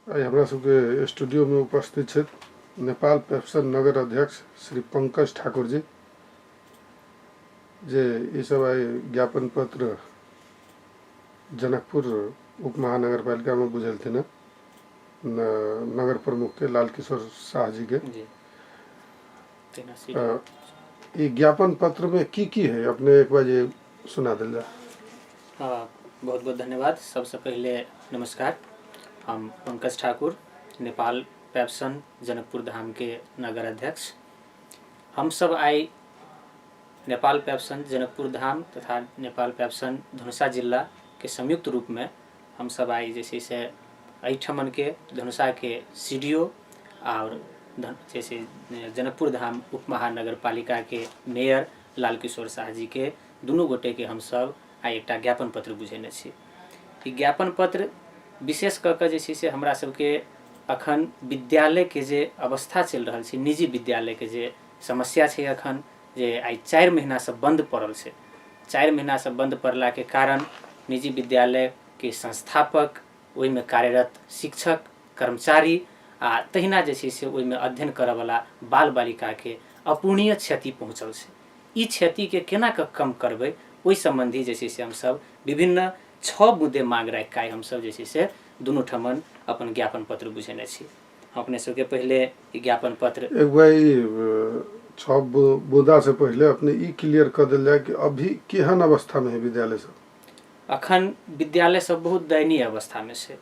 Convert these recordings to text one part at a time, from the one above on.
आई हमरा सबके स्टूडियो में उपस्थित छथि नेपाल पेप्सन नगर अध्यक्ष श्री पंकज ठाकुर जी, जे ई सब आई ज्ञापन पत्र जनकपुर उप महानगरपालिका में बुझेलथिन नगर प्रमुख के लाल किशोर शाह जी के। ये ज्ञापन पत्र में की है अपने एक बार ये सुना दिल जा। बहुत बहुत धन्यवाद। सबसे पहले नमस्कार। हम पंकज ठाकुर, नेपाल पेप्सन जनकपुर धाम के नगर अध्यक्ष। हम सब आई नेपाल पेप्सन जनकपुर धाम तथा नेपाल पेप्सन धनुषा जिला के संयुक्त रूप में हम सब आई जैसे से अठमन के धनुषा के सीडीओ और जैसे जनकपुर धाम उप महानगर पालिका के मेयर लाल किशोर शाह जी के दुनू गोटे के हम सब आई एक ज्ञापन पत्र बुझेने छी। ज्ञापन पत्र विशेष कऽ जैसे से हमरा सबके अखन विद्यालय के जे अवस्था चल रहा है, निजी विद्यालय के जे समस्या है अखन जे आई 4 महीना से बंद पड़ल है। 4 महीना से बंद पड़ला के कारण निजी विद्यालय के संस्थापक, ओहि में कार्यरत शिक्षक कर्मचारी आ तहिना जे से ओहि में अध्ययन करय वाला बाल बालिका के अपूर्णीय क्षति पहुँचल है। ई क्षति के केना के कम करबै, ओहि संबंधी जैसे से हम सब विभिन्न 6 मुद्दे मांग रख हम सब जैसे से दुनू ठमन अपन ज्ञापन पत्र बुझेने छी। अपने सबके पहले ज्ञापन पत्र एक भाई 6 मुद्दा से पहले अपने ई क्लियर कर दिल जाए कि अभी केहन अवस्था में है विद्यालय सब। अखन विद्यालय सब बहुत दयनीय अवस्था में से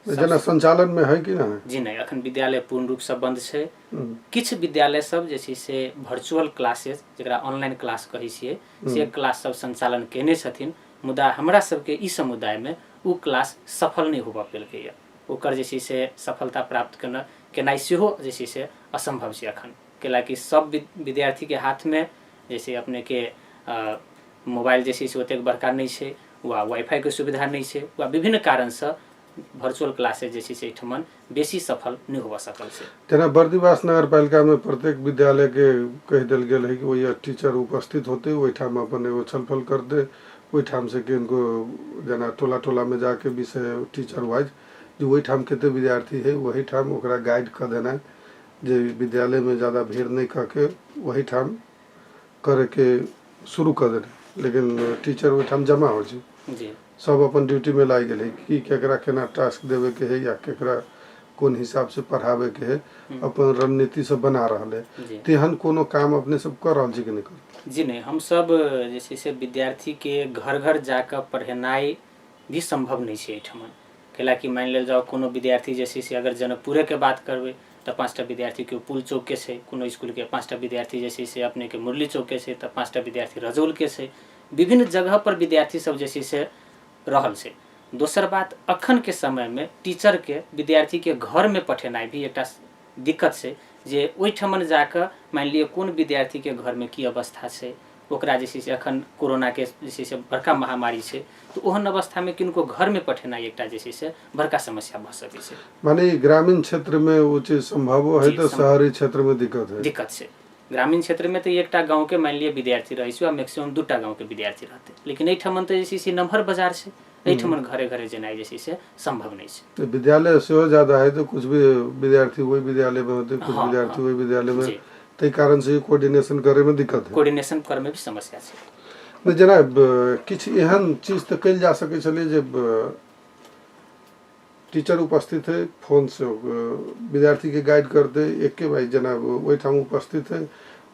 जना संचालन में है कि ना है? जी नहीं, अखन विद्यालय पूर्ण रूप से बंद है। किछ विद्यालय सब जैसे से वर्चुअल क्लासेस जरा ऑनलाइन क्लास कही छिए से क्लास सब संचालन केने छथिन, मुदा हमरा सबके ई समुदाय में वो क्लास सफल नहीं होबा पेलकै। ओकर जैसे से सफलता प्राप्त केनाइ सेहो जैसे से असंभव है अखन, कैलाकि सब विद्यार्थी के हाथ में जैसे अपने के मोबाइल जैसे से ओतेक बड़का नहीं है, वा वाईफाई के सुविधा नहीं है, वा विभिन्न कारण से वर्चुअल क्लासेस जैसे से ठमन बेसी सफल नहीं हो सकल से। तेना बर्दीवास नगर पालिका में प्रत्येक विद्यालय के कह दिल गेल है कि वही टीचर उपस्थित होते वही ठाम अपन एगो छलफल कर दे, वही ठाम से कि इनको जना टोला टोला में जाके विषय टीचर वाइज जो वही ठाम केते विद्यार्थी है वही ठाम ओकरा गाइड कर देना, जे विद्यालय में ज़्यादा भीड़ नहीं करके वही ठाम करे के शुरू कर देना। लेकिन टीचर वही ठाम जमा हो जी सब अपन ड्यूटी में लाई गए कि केकरा केना टास्क देवे के है या केकरा कौन हिसाब से पढ़ावे के है, अपन रणनीति सब बना रहा है। तेहन कोनो काम अपने सब कर रहा कि नहीं कर? जी नहीं, हम सब जैसे से विद्यार्थी के घर घर जाकर पढ़ेनाई भी संभव नहीं है ठमन, कैलाकि मान लेल जाओ कोनो विद्यार्थी जैसे से अगर जनकपुरे के बात करबे तो 5टा विद्यार्थी के पुल चौक के से, कोनो स्कूल के 5टा विद्यार्थी जैसे से अपने के मुरली चौक के से, तो 5टा विद्यार्थी रजौल के से, विभिन्न जगह पर विद्यार्थी सब जैसे से रहल से। दोसर बात, अखन के समय में टीचर के विद्यार्थी के घर में पठेनाई भी एक दिक्कत से, जे ओहि ठमन जाकर मान लिये कौन विद्यार्थी के घर में की अवस्था है, ओकरा जैसे से अखन कोरोना के जैसे से बड़का महामारी है, तो ओहन अवस्था में किनको घर में पठेनाई एक जैसे से बड़का समस्या भ सके से। माने ग्रामीण क्षेत्र में वो चीज संभव है तो शहरी क्षेत्र में दिक्कत से। ग्रामीण क्षेत्र में तो एक गाँव के मान लिये विद्यार्थी रही, मैक्सिमम 2टा गाँव के विद्यार्थी रहते, लेकिन एठमन तो जैसे नम्हर बाजार से एठमन घरे घरे जेनाई जैसे से संभव नहीं है। तो विद्यालय से ज्यादा है तो कुछ भी विद्यार्थी वही विद्यालय में होते, कुछ विद्यार्थी वही विद्यालय में, तई कारण से कोऑर्डिनेशन करे में दिक्कत है, कोऑर्डिनेशन करे में भी समस्या है। नहीं जना किछ एहन चीज तो कल जा सके चले जे टीचर उपस्थित है फोन से विद्यार्थी के गाइड कर दे, एक के भाई जना वही ठाम उपस्थित है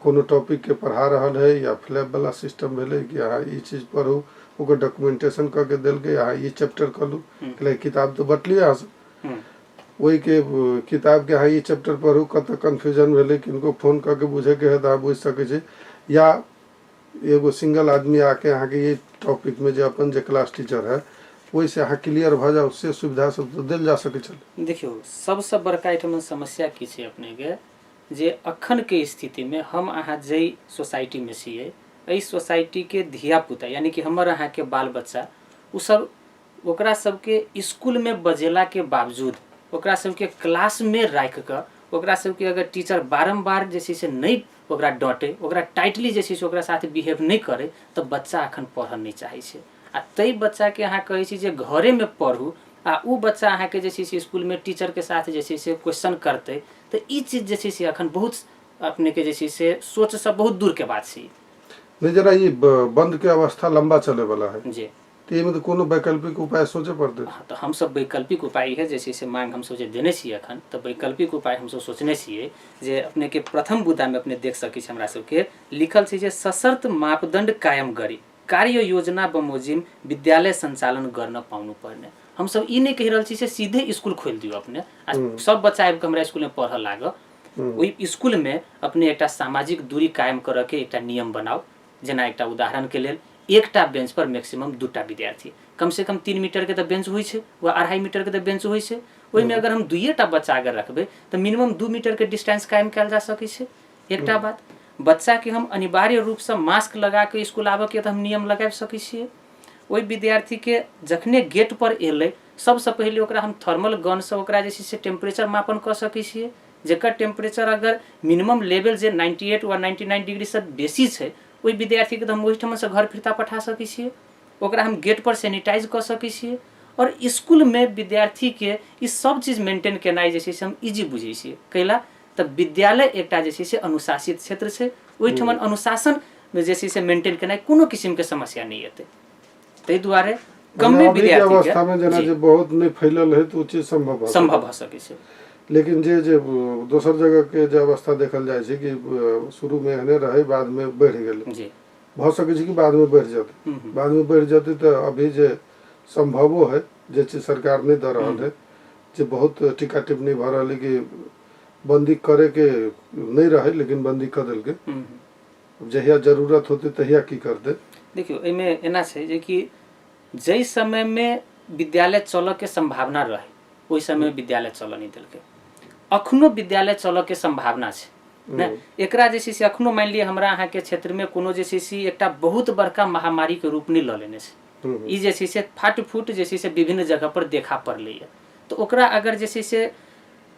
कोनो टॉपिक के पढ़ा रहा है या फ्लैप वाला सिस्टम भेले कि हाँ ये चीज पढ़ू, ओकर डॉक्यूमेंटेशन करके दिल के हाँ ये चैप्टर कर लू, किताब तो बटली यहाँ से वही के किताब के हाँ ये चैप्टर पढ़ू, कत कन्फ्यूजन भेले किनको फोन करके बुझे के है तो बुझ सके, या एगो सिंगल आदमी आके यहाँ के ये टॉपिक में जो अपन जो क्लास टीचर है वही से अहाँ क्लियर भ जाओ, उससे सुविधा सब तो दिल जा सके चल। देखियो सबसे बड़का एठमन समस्या की है अपने के, जे अखन के स्थिति में हम अहाँ जई सोसाइटी में छिए, एहि सोसाइटी के धिया पुता यानी कि हमर अहाँ के बाल बच्चा उ सब ओकरा सबके स्कूल में बजेला के बावजूद ओकरा सबके क्लास में राख कर ओकरा सबके अगर टीचर बारंबार जैसे से नहीं ओकरा डांटे, ओकरा टाइटली जैसे से ओकरा साथ बिहेव नहीं करे तो बच्चा अखन पढ़ नहीं चाहे छे। आ तई बच्चा के अहाँ कहे छी जे घरे में पढ़ू आ उ बच्चा अहाँके जे छै से स्कूलमे टीचरके साथ जे छै से क्वेश्चन करतै तऽ ई चीज जे छै से अखन बहुत अपनेके जे छै से सोचसँ बहुत दूरके बात छै। नहीं जना ये बंद के अवस्था लंबा चले वाला है, जी तो ये में तो कोनो वैकल्पिक उपाय सोचे पड़ते। हाँ, तऽ हमसब वैकल्पिक उपाय है जे छै से मांग हमसब जे देने छियै अखन, तऽ वैकल्पिक उपाय हमसब सोचने छियै जे अपनेके प्रथम बुदामे अपने देख सकै छी हमरा सबके लिखल छै जे सशर्त मापदण्ड कायम गरी कार्य योजना बमोजिम विद्यालय संचालन गर्न पाउनु पर्ने। हमसब ई नहीं कहि रहल छी से सीधे स्कूल खोल दियौ अपने आ सब बच्चा आबि कऽ हमरा स्कूल में पढ़ऽ लागऽ। ओहि स्कूल में अपने एकटा सामाजिक दूरी कायम करऽ के एकटा नियम बनाओ। जेना एकटा उदाहरण के लेल एकटा बेंच पर मैक्सिमम 2टा विद्यार्थी, कम से कम 3 मीटर के तऽ बेंच होइ छै वा 2.5 मीटर के तऽ बेंच होइ छै। ओहिमे अगर हम 2टा बच्चा अगर रखबै तऽ मिनिमम 2 मीटर के डिस्टेंस कायम कयल जा सकै छै। एकटा बात, बच्चा के हम अनिवार्य रूप से मास्क लगा के स्कूल आबऽ के तऽ हम नियम लगाबि सकै छियै। ओहि विद्यार्थी के जखने गेट पर एलै सबसे पहिले ओकरा हम थर्मल गन से ओकरा जे छै से टेम्परेचर मापन कऽ सकै छियै, जेकर टेम्परेचर अगर मिनिमम लेवल जे 98 वा 99 डिग्री से बेसी छै ओहि विद्यार्थी के तऽ हम ओहिठाम से घर फिरता पठा सकै छियै। ओकरा हम गेट पर सैनिटाइज कऽ सकै छियै। और स्कूल में विद्यार्थी के ई सब चीज मेंटेन केनाइ जे छै से हम इजी बुझै छियै। कैला तऽ विद्यालय एकटा जे छै से अनुशासित क्षेत्र छै, ओहिठाम अनुशासन जे छै से मेंटेन केनाइ कोनो किस्म के समस्या नहीं एतै। ताहि दुआरे कमे विद्यार्थी अवस्था में जना जे बहुत नहीं फैलल है तो चीज संभव भऽ सकै छै। लेकिन जे दोसर जगह के जे अवस्था देखल जाए छै कि शुरू में एहने रहे बाद में बढ़ गेलै जी भऽ सकै छै कि बाद में बढ़ जेतै। बाद में बढ़ जेतै तऽ अभी जे संभवो है जे चीज सरकार नहीं दऽ रहल है, जे बहुत टीका टिप्पणी भऽ रहल है कि बंदी करे के नहीं रहे लेकिन बंदी कर देलकै, जहिया जरूरत होते तहिया की करते। देखियो एहिमे एना छै जे कि जै समय में विद्यालय चलऽ के संभावना रहे ओहि समय विद्यालय चलऽ नहीं देलकै। अखनो विद्यालय चलऽ के संभावना छै ने। एकरा जे छै से अखनो मान लिअ हमरा अहाँ के क्षेत्र में कोनो जे छै से एकटा बहुत बड़का महामारी के रूप नहीं लऽ लेने छै। ई जे छै से फाट फूट जे छै से विभिन्न जगह पर देखा पड़लैए। तऽ ओकरा अगर जे छै से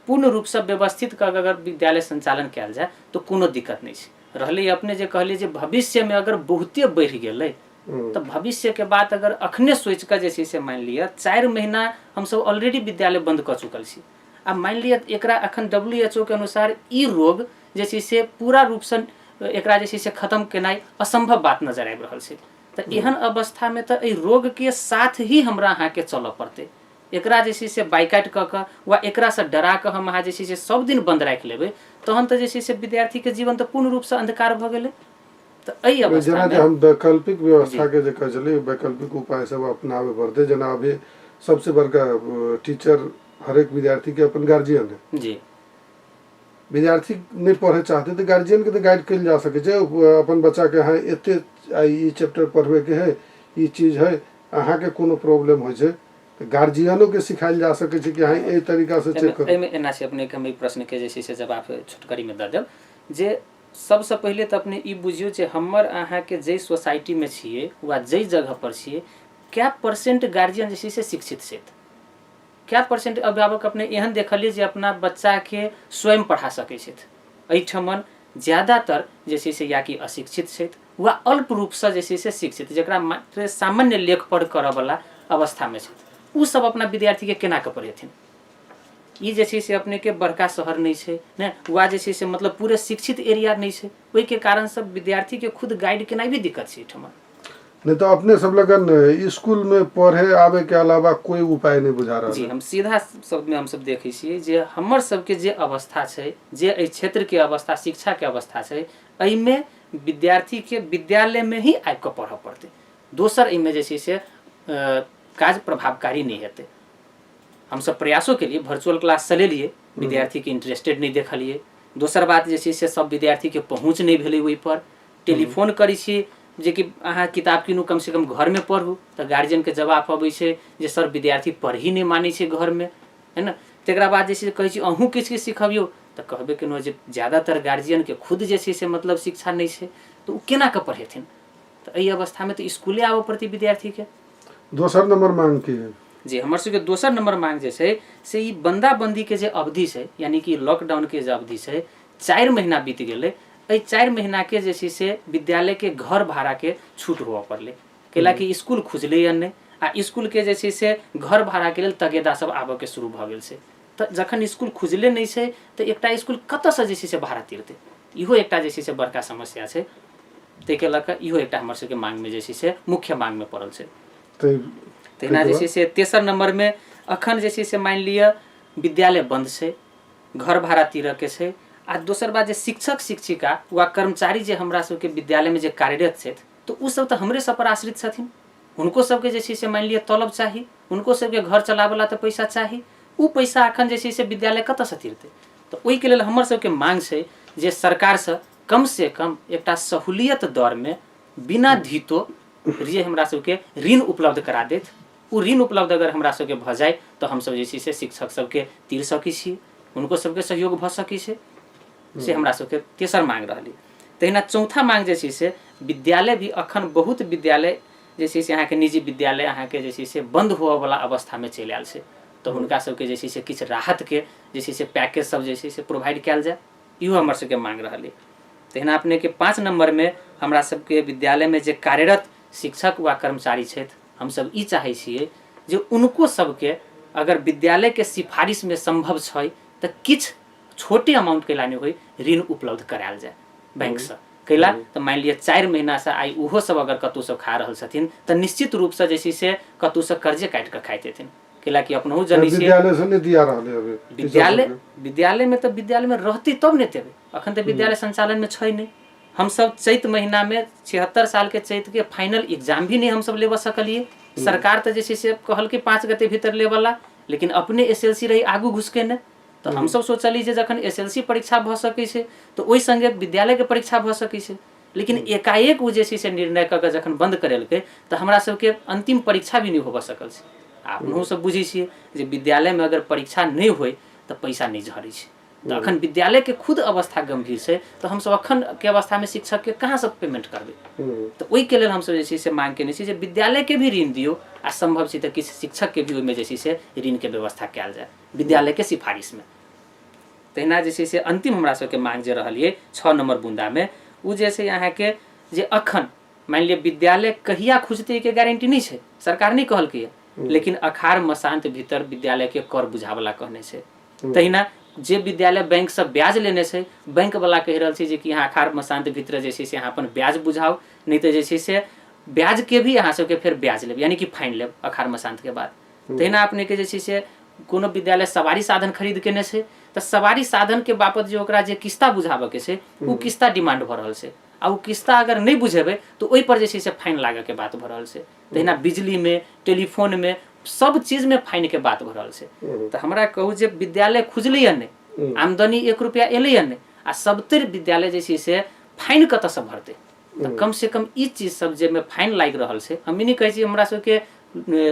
पूर्ण रूप से व्यवस्थित कऽ अगर विद्यालय संचालन कयल जाए तो कोनो दिक्कत नहीं छै। रहलै अपने जे कहलिए जे भविष्य में अगर बहुते बढ़ि गेलै तऽ भविष्य के बात अगर अखने सोच कऽ जे छै से मान लिअ 4 महीना हमसब ऑलरेडी विद्यालय बंद कऽ चुकल छी। आ मान लिअ एकरा अखन WHO के अनुसार ई रोग जे छै से पूरा रूप से एकरा जे छै से खत्म केनाइ असंभव बात नजर आबि रहल छै। तऽ एहन अवस्था में तऽ एहि रोग के साथ ही हमरा अहाँ के चलऽ पड़तै। एकरा जे छै से बाइकाट कऽ कऽ वा एकरा से डरा कऽ हम अहाँ जे छै से सब दिन बंद राखि लेबै तहन तऽ जे छै से विद्यार्थी के जीवन तऽ पूर्ण रूप से अंधकार भऽ गेलै। तऽ एहि अवस्था में हम वैकल्पिक व्यवस्था के जे कहै छलियै वैकल्पिक उपाय सब अपनाबे पड़तै। जेना अभी सबसे बड़का टीचर हर एक विद्यार्थी के अपन गार्जियन है। जी विद्यार्थी नहीं पढ़े चाहते तो गार्जियन के तो गाइड कल जा सके छै। अपन बच्चा के हाँ एते ई चैप्टर पढ़वे के है, ई चीज है, अहाँ के कोनो प्रॉब्लम हो छै तो गार्जियनो के सिखायल जा सके छै कि हाँ ए तरीका से चेक करू। एहिमे एना छै अपने के हम ई प्रश्न के जे छै से जवाब छोटकरी में दऽ देब जे सबसे पहिले तऽ अपने ई बुझियौ जे हमर अहाँ के जे सोसाइटी में छियै वा जे जगह पर छियै क्या % गार्जियन जे छै से शिक्षित छथि, क्या % अभिभावक अपने एहन देखलिए जे अपना बच्चा के स्वयं पढ़ा सकै छथि। एहिठमन ज्यादातर जे छै से या कि अशिक्षित छथि वा अल्प रूप से जे छै से शिक्षित जेकरा मात्र सामान्य लेख पढ़ करऽ वाला अवस्था में छथि। उ सब अपना विद्यार्थी के केना कऽ पढ़ेथिन। ई जे छै से अपने के बड़का शहर नहीं छै ने वा जे छै से मतलब पूरे शिक्षित एरिया नहीं छै, ओहि के कारण सब विद्यार्थी के खुद गाइड केनाइ भी दिक्कत छै एहिठमन। नहीं तो अपने सब लगन स्कूल में पढ़े आवे के अलावा कोई उपाय नहीं बुझा रहा। जी हम सीधा शब्द में हम सब देखे छियै जे हमर सबके जे अवस्था छै, जे एहि क्षेत्र के अवस्था शिक्षा के अवस्था छै, एहिमे विद्यार्थी के विद्यालय में ही आबि कऽ पढ़ऽ पड़तै। दोसर एहिमे जे छै से काज प्रभावकारी नहीं हेतै। हम सब प्रयासों के लिए वर्चुअल क्लास चलेलिए, विद्यार्थी के इंटरेस्टेड नहीं देखलिए। दोसर बात जे छै से सब विद्यार्थी के पहुँच नहीं भेलै ओहि पर। टेलीफोन करै छी जे कि अहाँ किताब कीनू कम से कम घर में पढ़ू तऽ गार्जियन के जवाब अबै छै जे सर विद्यार्थी पढ़ी नहीं मानै छै घर में, है ना। तकरा बाद जे छै कहै छी अहूँ किछु किछु सिखबियौ तऽ कहबे केलहुँ जे ज्यादातर गार्जियन के खुद जे छै से मतलब शिक्षा नहीं छै तऽ ओ केना कऽ पढ़ेथिन। तऽ एहि अवस्था में तऽ स्कूले आबऽ पड़तै विद्यार्थी के। दोसर नंबर मांग की है जी हमर सबके दोसर नंबर मांग जे छै से ई बंदाबंदी के जे अवधि छै यानी कि लॉकडाउन के जे अवधि छै 4 महीना बीत गेलै। एहि 4 महीना के जे छै से विद्यालय के घर भाड़ा के छूट हुअ पड़लै, कैला कि स्कूल खुजलैए नहीं आ स्कूल के जे छै से घर भाड़ा के लेल तगेदा सब आबऽ के शुरू भऽ गेल छै। तऽ जखन स्कूल खुजले नहि छै तऽ एकटा स्कूल कतऽसँ जे छै से भाड़ा तीरतै, इहो एकटा जे छै से बड़का समस्या छै। ताहिके लऽ कऽ इहो एकटा हमर सबके मांगमे जे छै से मुख्य मांगमे पड़ल छै। तहिना जे छै से तेसर नंबरमे अखन जे छै से मानि लिअ विद्यालय बंद छै, घर भाड़ा तीरऽके छै, आ दोसर बात जे शिक्षक शिक्षिका वा कर्मचारी जे हमरा सबके विद्यालयमे जे कार्यरत छथि तऽ ओ सब तऽ हमरे सब पर आश्रित छथिन। हुनको सबके जे छै से मानि लिअ तलब चाही, हुनको सबके घर चलाबऽला तऽ पैसा चाही, ओ पैसा अखन जे छै से विद्यालय कतऽसँ तीरतै। तऽ ओहिके लेल हमर सबके मांग छै जे सरकारसँ कम से कम एकटा सहूलियत दरमे बिना धितो जे हमरा सबके ऋण उपलब्ध करा देत। ओ ऋण उपलब्ध अगर हमरा सबके भऽ जाए तऽ हमसब जे छै से शिक्षक सबके तीर सकै छी, हुनको सबके सहयोग भऽ सकै छै। से हमरा सबके तेसर मांग रहलै। तहिना चौथा मांग जे छै से विद्यालय भी अखन बहुत विद्यालय जे छै से अहाँके निजी विद्यालय अहाँके जे छै से बंद होबऽवला अवस्थामे चलि आयल छै। तऽ हुनका सबके जे छै से किछु राहतके जे छै से पैकेज सब जे छै से प्रोवाइड कयल जाए, इहो हमर सबके मांग रहलै। तहिना अपनेके 5 नंबरमे हमरा सबके विद्यालयमे जे कार्यरत शिक्षक वा कर्मचारी छथि, हमसब ई चाहै छियै जे उनको सबके अगर विद्यालयके सिफारिशमे संभव छै तऽ किछु छोटे अमाउंट के लाने होइ ऋण उपलब्ध करायल जाए बैंकसँ। कैला तऽ मानि लिअ 4 महीनासँ आइ ओहो सब अगर कतहुसँ खा रहल छथिन तऽ निश्चित रूपसँ जे छै से कतहुसँ कर्जे काटि कऽ खाइत हेथिन। कैला कि अपनहु जनै छियै विद्यालयसँ नहि दिया रहलै अभी विद्यालयमे तऽ विद्यालयमे रहतै तब ने देबै, अखन तऽ विद्यालय संचालनमे छै नहीं। हमसब चैत महीनामे 76 सालके चैतके फाइनल एग्जाम भी नहीं हमसब लेबऽ सकलिए। सरकार तऽ जे छै से कहलकै 5 गते भीतर लेबऽला, लेकिन अपने SLC रही आगू घुसकेने। तऽ हमसब सोचली जे जखन SLC परीक्षा भऽ सकै छै तऽ ओहि संगे विद्यालयके परीक्षा भऽ सकै छै। लेकिन एकाएक ओ जे छै से निर्णय कऽ कऽ जखन बंद करेलकै तऽ हमरा सबके अंतिम परीक्षा भी नहीं होबऽ सकल छै। अपनहु सब बुझै छियै जे विद्यालयमे अगर परीक्षा नहीं होइ तऽ पैसा नहीं झरै छै। तऽ अखन विद्यालयके खुद अवस्था गंभीर छै तऽ हमसब अखन के अवस्थामे शिक्षकके कहाँसँ पेमेंट करबै। तऽ ओहिके लेल हमसब जे छै से मांग केने छी जे विद्यालयके भी ऋण दियौ, आ संभव छै तऽ किछु शिक्षकके भी ओहिमे जे छै से ऋणके व्यवस्था कयल जाए विद्यालयके सिफारिशमे। तहिना जे छै से अंतिम हमरा सबके मांग जे रहलिए 6 नंबर बुंदामे ओ जे छै अहाँके जे अखन मानि लिअ विद्यालय कहिया खुजतै के गारंटी नहीं छै, सरकार नहीं कहलकै, लेकिन अखाड़ मसांत भीतर विद्यालयके कर बुझावला कहने छै। तहिना जे विद्यालय बैंकसँ ब्याज लेने छै, बैंक वाला कहि रहल छै जे कि अहाँ अखाड़ मसांत भीतर जे छै से अहाँ अपन ब्याज बुझाउ, नहीं तऽ जे छै से ब्याज के भी अहाँ सबके फेर ब्याज लेब, यानी कि फाइन लेब अखाड़ मसांत के बाद। तहिना अपनेके जे छै से कोनो विद्यालय सवारी साधन खरीद केने छै तऽ सवारी साधन के बाबत जे ओकरा जे किस्ता बुझाबऽके छै ओ किस्ता डिमांड भऽ रहल छै, आ ओ किस्ता अगर नहीं बुझेबै तऽ ओहि पर जे छै से फाइन लागऽके बात भऽ रहल छै। तहिना बिजलीमे, टेलीफोनमे, सब चीजमे फाइनके बात भऽ रहल छै। तऽ हमरा कहू जे विद्यालय खुजलैया नहीं, आमदनी 1 रुपया एलैया नहीं, आ सबतर विद्यालय जे छै से फाइन कतऽसँ भरतै। तऽ कम से कम ई चीज सब जेमे फाइन लागि रहल छै, हम ई नहीं कहै छी हमरा सबके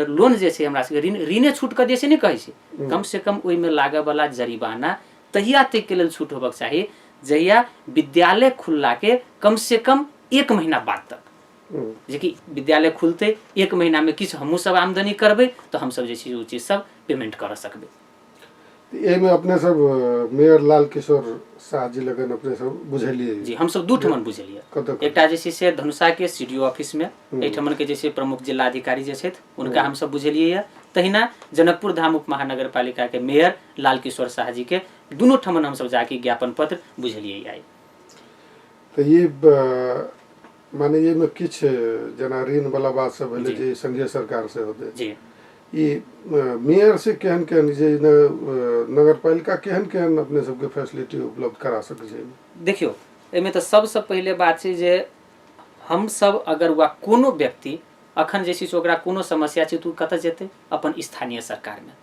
लोन जे छै हमरा सबके ऋणे छूट कऽ दियै से नहीं कहै छी, कम से कम ओहिमे लागऽवला जरिमाना तहिया तक के लेल छूट होबऽके चाही जहिया विद्यालय खुललाके कम से कम 1 महीना बाद तक। जेकि विद्यालय खुलतै 1 महीनामे किछु हमहूँ सब आमदनी करबै तऽ हमसब जे छै ओ चीज सब पेमेंट करऽ सकबै। एहिमे अपने सब मेयर लाल किशोर शाह जी लगन अपने सब बुझलिए? जी हमसब 2 ठमन बुझलिए। एकटा जे छै से धनुषाके CDO ऑफिसमे, एहिठमन के जे छै प्रमुख जिलाधिकारी जे छथि हुनका हमसब बुझलिए यऽ। तहिना जनकपुर धाम उप महानगर पालिका के मेयर लाल किशोर शाह जी के दुनू ठमन हमसब जाके ज्ञापन पत्र बुझलिए आइ। तऽ ये माने ये में किछ जना ऋण वाला बात सब भेलै जे संघीय सरकार से होते जी, ई मेयर से केहन केहन जे नगर पालिका केहन केहन अपने सबके फैसिलिटी उपलब्ध करा सकै छै? देखियौ एहिमे तऽ सबसँ पहिले बात छै जे हमसब अगर वा कोनो व्यक्ति अखन जे छै से ओकरा कोनो समस्या छै तऽ ओ कतऽ जेतै? अपन स्थानीय सरकारमे।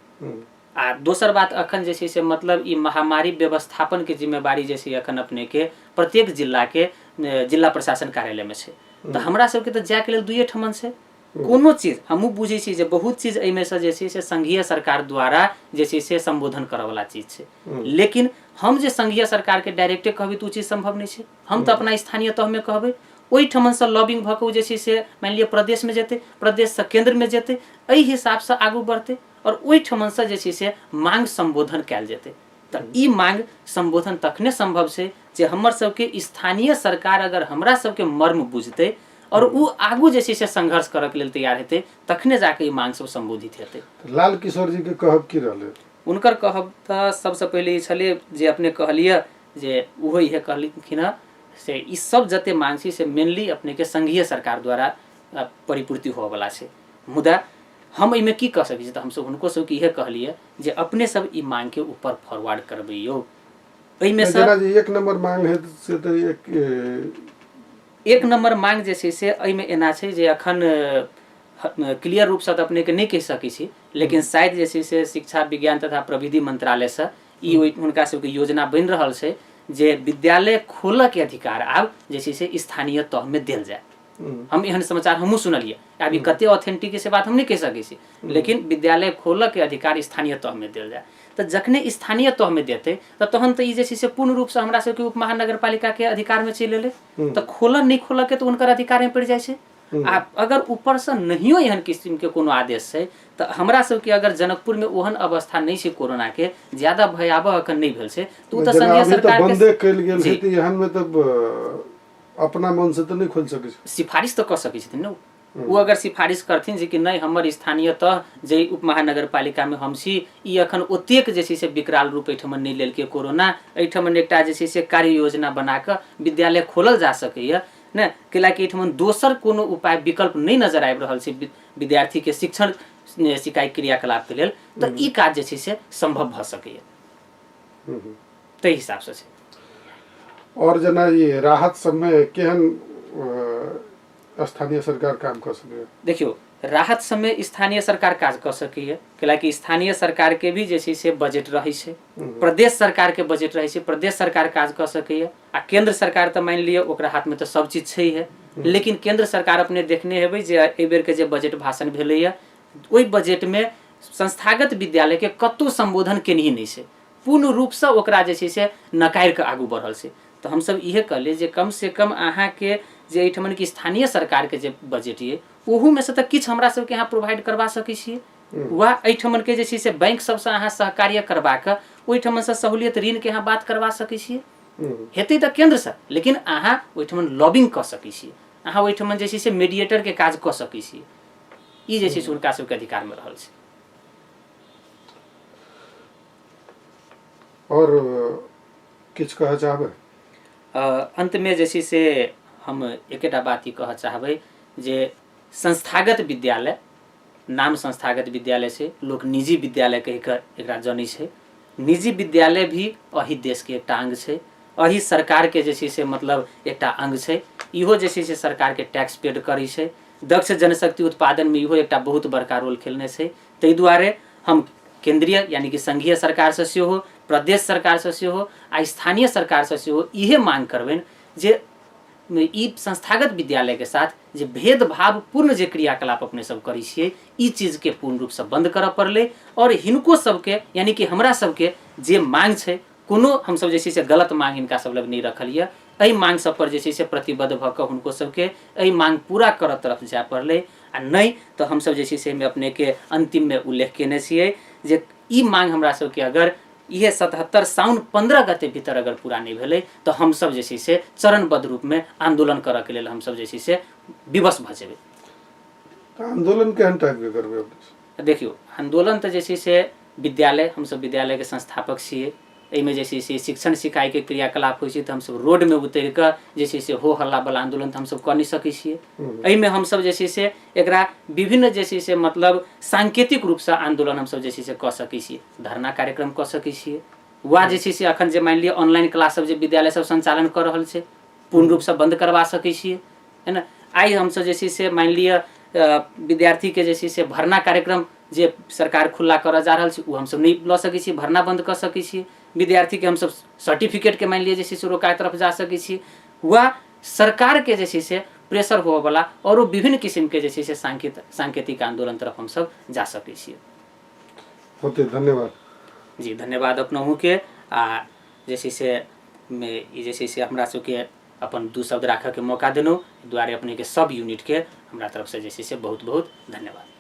आ दोसर बात अखन जे छै से मतलब ई महामारी व्यवस्थापनके जिम्मेवारी जे छै अखन अपनेके प्रत्येक जिलाके जिला प्रशासन कार्यालयमे छै। तऽ हमरा सबके तऽ जायके लेल 2 ठमन छै। कोनो चीज हमहूँ बुझै छी जे बहुत चीज एहिमे से जे छै से संघीय सरकार द्वारा जे छै से संबोधन करऽवला चीज छै, लेकिन हम जे संघीय सरकारके डायरेक्टे कहबै तऽ ओ चीज संभव नहीं छै। हम तऽ अपना स्थानीय तहमे कहबै, ओहिठमनसँ लॉबिंग भऽ कऽ जे छै से मानि लिअ प्रदेशमे जेतै, प्रदेशसँ केंद्रमे जेतै, एहि हिसाबसँ आगू बढ़तै और ओहिठमनसँ जे छै से मांग संबोधन कयल जेतै। तऽ ई मांग संबोधन तखने संभव छै जे हमर सबके स्थानीय सरकार अगर हमरा सबके मर्म बुझतै और उ आगू जे छै से संघर्ष करऽ के लेल तैयार हेतै, तखने जाके ई मांग सब संबोधित हेतै। लाल किशोर जी के कहब की रहलै? उनकर कहब तऽ सबसँ पहिले ई छलै जे अपने कहलिए जे ओहो इहे कहलखिन हँ से ई सब जते मांग छै से मेनली अपने के संघीय सरकार द्वारा परिपूर्ति होवला छै। मुदा हम एहिमे की कह सकै छी तऽ हमसब हुनको सबके इहे कहलिए जे अपने सब ई मांग के ऊपर फॉरवर्ड करबै यौ। एहिमे जेना जे एक नंबर मांग है से तऽ एक नंबर मांग जे छै से एहिमे एना छै जे अखन क्लियर रूपसँ तऽ अपने के नहि कहि सकै छी, लेकिन शायद जे छै से शिक्षा विज्ञान तथा प्रविधि मंत्रालयसँ ई हुनका सबके योजना बनि रहल छै जे विद्यालय खोलऽ के अधिकार आब जे छै से स्थानीय तह में देल जाए। हम एहन समाचार हमहूँ सुनलिए, आब ई कते ऑथेंटिक से बात हम नहीं कह सकै छी, लेकिन विद्यालय खोलऽ के अधिकार स्थानीय तह में देल जाए। तो जखने स्थानीय तह में देते तो तहन तो ई जे छै से पूर्ण रूप से हमरा सबके उप महानगरपालिका के अधिकार में चलि एलै। तो खोलऽ नहीं खोलऽ के तो उनकर अधिकार में पड़ि जाइ छै। आ अगर ऊपर से नहियो एहन किस्म के कोनो आदेश छै तो हमरा सबके अगर जनकपुर में ओहन अवस्था नहीं छै कोरोना के, ज्यादा भयावह अखन नहीं भेल छै तो तो संघीय सरकार के बंदे कइल गेल छै त एहन में तब अपना मन से तो नहीं खोल सकै छै। सिफारिश तो कर सकै छथिन न वो अगर सिफारिश करथिन जे कि नहीं हमर स्थानीय तह जे उप महानगरपालिका में हम छी ई अखन ओतेक जे छै से विकराल रूप एहिठमन नहीं लेलकै कोरोना, एहिठमन एकटा जे छै से कार्य योजना बना कऽ विद्यालय खोलल जा सकैए ने, कैलाकि एहिठमन दोसर कोनो उपाय विकल्प नहीं नजर आबि रहल छै विद्यार्थी के शिक्षण सिकाई क्रियाकलाप के लेल, तो ई काज जे छै से संभव भऽ सकैए ताहि हिसाब से छै। और जना ये राहत सब में केहन स्थानीय सरकार काम कर सके? देखियो राहत समय स्थानीय सरकार काज कर सकैए, कैलाकि स्थानीय सरकार के भी जे छै से बजट रहै छै, प्रदेश सरकार के बजट रहै छै, प्रदेश सरकार काज कर सकैए। आ केंद्र सरकार तऽ मानि लिअ ओकरा हाथ में तऽ सब चीज छै है, लेकिन केंद्र सरकार अपने देखने हेबै जे एहि बेर के जे बजट भाषण भेलैए ओहि बजट में संस्थागत विद्यालय के कतौ संबोधन केनही नहीं छै, पूर्ण रूप से ओकरा जे छै से नकारि कऽ आगू बढ़ल छै। तो हमसब इहे कहलिए जे कम से कम अहाँ के जे एहिठमन की स्थानीय सरकार के जे बजट ये ओहू में से तऽ किछु हमरा सबके यहाँ प्रोवाइड करवा सकै छियै, वा एहिठमन के जे छै से बैंक सबसँ अहाँ सहकार्य करबा कऽ ओहिठमन से सहूलियत ऋण के अहाँ बात करवा सकै छियै। हेतै तऽ केंद्र से, लेकिन अहाँ ओहिठमन लॉबिंग कऽ सकै छियै, अहाँ ओहिठमन जे छै से मीडिएटर के काज कऽ सकै छियै। ई जे छै से हुनका सबके अधिकार में रहल छै। और किछु कहऽ चाहबै? अंत में जे छै से हम एकेटा बात ई कहऽ चाहबै जे संस्थागत विद्यालय, नाम संस्थागत विद्यालय से लोग निजी विद्यालय कहि कऽ एकरा जनै छै। निजी विद्यालय भी एही देश के एकटा अंग छै, एही सरकार के जे छै से मतलब एकटा अंग छै। इहो जे छै से सरकार के टैक्स पेड करै छै, दक्ष जनशक्ति उत्पादन में इहो एकटा बहुत बड़का रोल खेलने छै। ताहि दुआरे हम केंद्रीय यानी कि संघीय सरकार से सेहो, प्रदेश सरकार से सेहो आ स्थानीय सरकार से सेहो इहे मांग करबनि जे ई संस्थागत विद्यालय के साथ जे भेदभाव पूर्ण जे क्रियाकलाप अपने सब करै छियै ई चीज के पूर्ण रूप से बंद करऽ पड़लै। और हिनको सबके यानी कि हमरा सबके जे मांग छै कोनो हमसब जे छै से गलत मांग हिनका सब लग नहीं रखलिए, एहि मांग सब पर जे छै से प्रतिबद्ध भऽ कऽ हुनको सबके एहि मांग पूरा करऽ तरफ जाय पड़लै। आ नहीं तो हमसब जे छै से अपने के अंतिम में उल्लेख केने छियै जे ई मांग हमरा सबके अगर इहे 77 साउन 15 गते भीतर अगर पूरा नहीं भेलै तो हम सब जे छै से चरणबद्ध रूप में आंदोलन करऽ के लेल हम सब जे छै से विवश भऽ जेबै। आंदोलन केहन टाइप के करबै? देखियो आंदोलन तो जे छै से विद्यालय, हम सब विद्यालय के संस्थापक छियै, एहिमे जे छै से शिक्षण सिखाई के क्रियाकलाप होइ छै तऽ हमसब रोड में उतरि कऽ जे छै से हो हल्ला वाला आंदोलन तऽ हमसब कऽ नहीं सकै छियै। एहिमे हमसब जे छै से एकरा विभिन्न जे छै से मतलब सांकेतिक रूप से आंदोलन हमसब जे छै से कऽ सकै छियै, धरना कार्यक्रम कऽ सकै छियै, वा जे छै से अखन जे मानि लिअ ऑनलाइन क्लास सब जे विद्यालय सब संचालन कऽ रहल छै पूर्ण रूप से बंद करवा सकै छियै, है ना। आइ हमसब जे छै से मानि लिअ विद्यार्थी के जे छै से भरना कार्यक्रम जे सरकार खुला करऽ जा रहल छै ओ हमसब नहीं लऽ सकै छियै, भरना बंद कऽ सकै छियै। विद्यार्थी के हमसब सर्टिफिकेट के मानि लिअ जे छै से रोकाए तरफ जा सकै छियै, वा सरकार के जे छै से प्रेशर होबऽ वाला और विभिन्न किस्म के जे छै से सांकेतिक आंदोलन तरफ हमसब जा सकै छियै। होते धन्यवाद जी, धन्यवाद अपनहु के। आ जे छै से ई जे छै से हमरा सबके अपन दू शब्द राखऽ के मौका देलहुँ, दुआरे अपने के सब यूनिट के हमरा तरफ से जे छै से बहुत बहुत धन्यवाद।